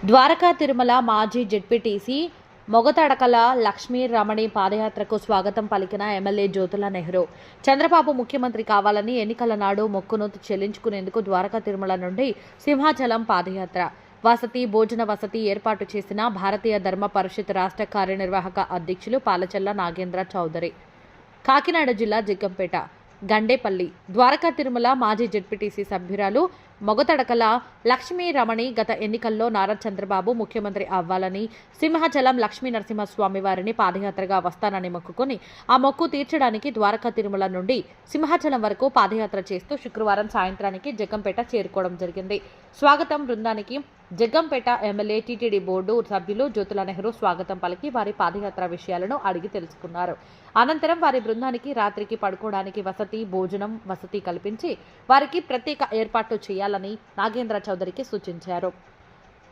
ద్వారకా తిరుమల మాజీ జెడ్పీటీసీ మొగతడకల లక్ష్మీ రమణి పాదయాత్రకు స్వాగతం పలికిన ఎమ్మెల్యే జ్యోతుల నెహ్రూ. చంద్రబాబు ముఖ్యమంత్రి కావాలని ఎన్నికల నాడు మొక్కును చెల్లించుకునేందుకు ద్వారకా తిరుమల నుండి సింహాచలం పాదయాత్ర. వసతి, భోజన వసతి ఏర్పాటు చేసిన భారతీయ ధర్మ పరిషత్ రాష్ట్ర కార్యనిర్వాహక అధ్యక్షులు పాలచెల్ల నాగేంద్ర చౌదరి. కాకినాడ జిల్లా జగ్గంపేట గండేపల్లి ద్వారకా తిరుమల మాజీ జెడ్పీటీసీ సభ్యురాలు మొగతడకల లక్ష్మీ రమణి గత ఎన్నికల్లో నారా చంద్రబాబు ముఖ్యమంత్రి అవ్వాలని సింహాచలం లక్ష్మీ నరసింహస్వామి వారిని పాదయాత్రగా వస్తానని మొక్కుకొని ఆ మొక్కు తీర్చడానికి ద్వారకా తిరుమల నుండి సింహాచలం వరకు పాదయాత్ర చేస్తూ శుక్రవారం సాయంత్రానికి జగ్గంపేట చేరుకోవడం జరిగింది. స్వాగతం బృందానికి జగ్గంపేట ఎమ్మెల్యే టీటీడీ బోర్డు సభ్యులు జ్యోతుల నెహ్రూ స్వాగతం పలికి వారి పాదయాత్ర విషయాలను అడిగి తెలుసుకున్నారు. అనంతరం వారి బృందానికి రాత్రికి పడుకోవడానికి వసతి, భోజనం వసతి కల్పించి వారికి ప్రత్యేక ఏర్పాట్లు చేయాలని నాగేంద్ర చౌదరికి సూచించారు.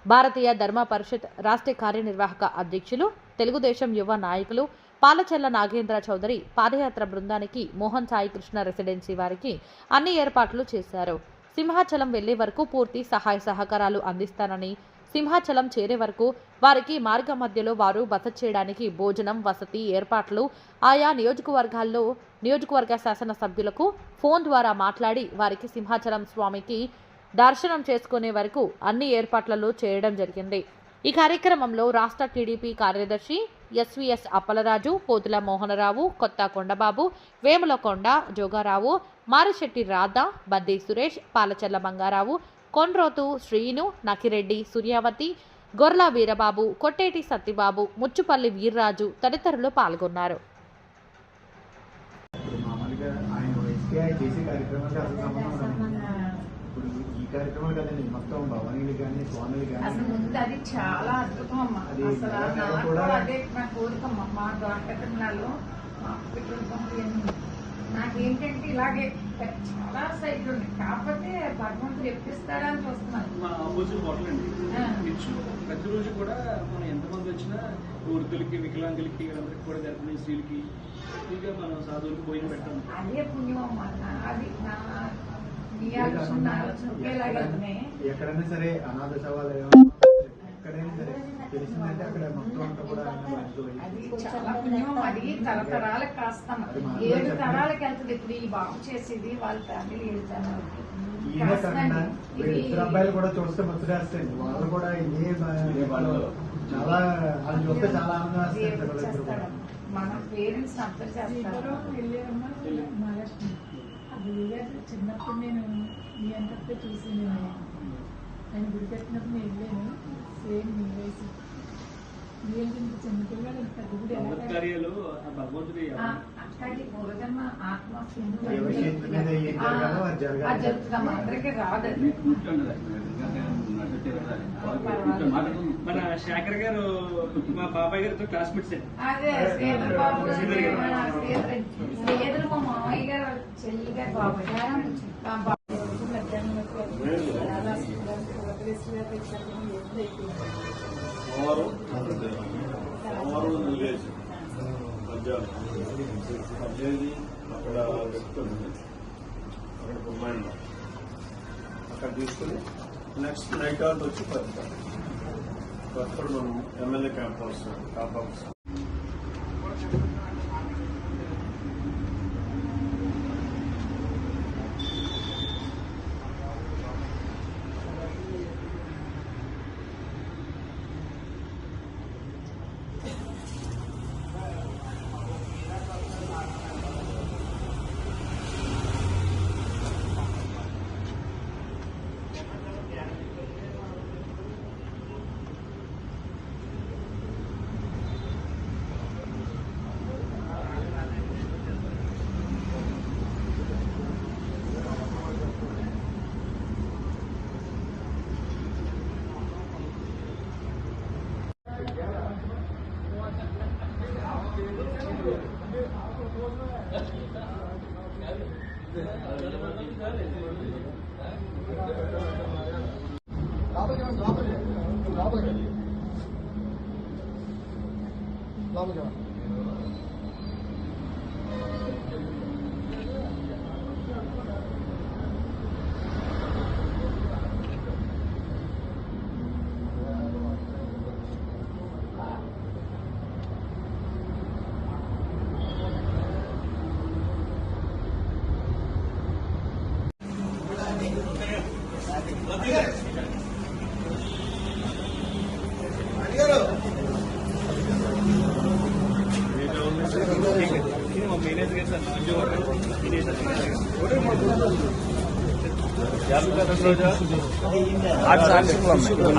భారతీయ ధర్మ పరిషత్ రాష్ట్ర కార్యనిర్వాహక అధ్యక్షులు, తెలుగుదేశం యువ నాయకులు పాలచెల్ల నాగేంద్ర చౌదరి పాదయాత్ర బృందానికి మోహన్ సాయి కృష్ణ రెసిడెన్సీ వారికి అన్ని ఏర్పాట్లు చేశారు. సింహాచలం వెళ్లే వరకు పూర్తి సహాయ సహకారాలు అందిస్తానని, సింహాచలం చేరే వరకు వారికి మార్గ మధ్యలో వారు బస చేయడానికి భోజనం వసతి ఏర్పాట్లు ఆయా నియోజకవర్గ శాసనసభ్యులకు ఫోన్ ద్వారా మాట్లాడి వారికి సింహాచలం స్వామికి దర్శనం చేసుకునే వరకు అన్ని ఏర్పాట్లలో చేయడం జరిగింది. ఈ కార్యక్రమంలో రాష్ట్ర టీడీపీ కార్యదర్శి ఎస్వీఎస్ అప్పలరాజు, పోతుల మోహనరావు, కొత్త కొండబాబు, వేములకొండ జోగారావు, మారిశెట్టి రాధా, బద్ది సురేష్, పాలచెల్ల బంగారావు, కొండ్రోతు శ్రీను, నకిరెడ్డి సూర్యావతి, గొర్ల వీరబాబు, కొట్టేటి సత్తిబాబు, ముచ్చుపల్లి వీర్రాజు తదితరులు పాల్గొన్నారు. కార్యక్రమాలు కదండి, మొత్తం భవనీలు కానీ స్వామిలు కానీ అసలు ముందు అది చాలా అద్భుతం అమ్మా. అసలు అదే నా కోరికమ్మా. మా ద్వారకలో నాకేంటంటే ఇలాగే చాలా సైట్లు ఉన్నాయి, కాకపోతే భగవంతుడు ఎప్పిస్తాడని చూస్తున్నాను. మా ఆపోజిట్ హోటల్ అండి. ప్రతిరోజు కూడా మనం ఎంతమంది వచ్చినా వృద్ధులకి, వికలాంగులకి, అందరికి కూడా గర్భిణీ స్త్రీలకి ఫ్రీగా మనం సాధువులకి భోజనం పెట్టాం. అదే పుణ్యం అమ్మా. నాది నా ఎక్కడైనా సరే అనాథ శవాలయం ఎక్కడైనా సరే తెలిసిందంటే అక్కడ మొత్తం అంతా కూడా అది చాలా పుణ్యం. అది తరతరాలకు కాస్తాం, 7 తరాలకు వెళ్తుంది. ఇప్పుడు ఈ బాబు చేసేది వాళ్ళ ఫ్యామిలీ వెళ్తాను. ఇద్దరు అబ్బాయిలు కూడా చూస్తే ముచ్చటేస్తాయి. వాళ్ళు కూడా చాలా వాళ్ళు చూస్తే చాలా ఆనందం. మన పేరెంట్స్ అర్థం చేస్తారు. చిన్నప్పుడు నేను మీ అంతటితో చూసి ఆయన గుడి పెట్టినప్పుడు నేను వెళ్ళాను. సేమ్ మీ వయసు ఏంటంటే చిన్నపిల్లలు పెద్ద గుడి అందరికీ రాదండి. మన శేఖర్ గారు మా బాబాయ్ గారితో క్లాస్మేట్స్. అదే శ్రీధర్ బాబు, శ్రీధర్ మా మామయ్య గారు చెల్లి గారు బాబాయ్. అక్కడ తీసుకుని నెక్స్ట్ నైట్ అవుట్ వచ్చి పడతాం. మనం MLA camp house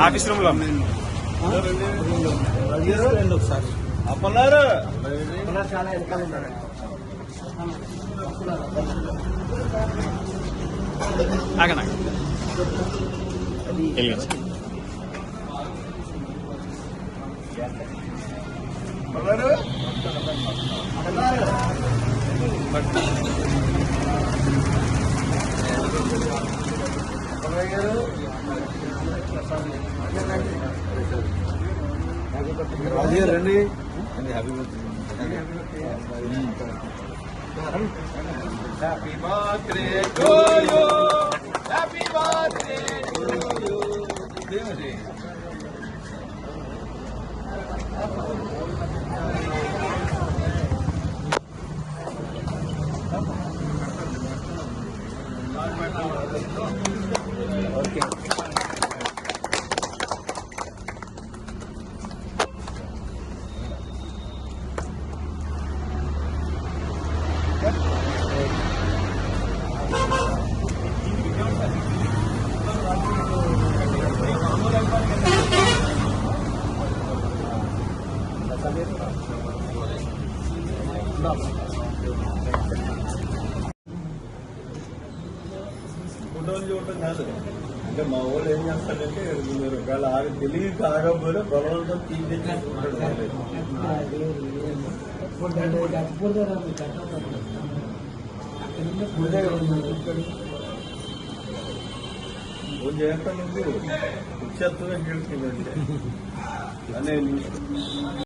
office room లో అప్పన్నారు చాలా వెనకాల ఉన్నారు. రండి happy birthday to you happy birthday to you దేవదే ఓకే ఫోటోలు చూడటం కాదు అంటే మా వాళ్ళు ఏం చేస్తారంటే మీరు ఒకవేళ తెలియక ఆగకపోయినా బలవంతం తీసేసుకుంటాడు ఫోన్ చేస్తాను వచ్చేస్తుందని గెలిచిందంటే అనే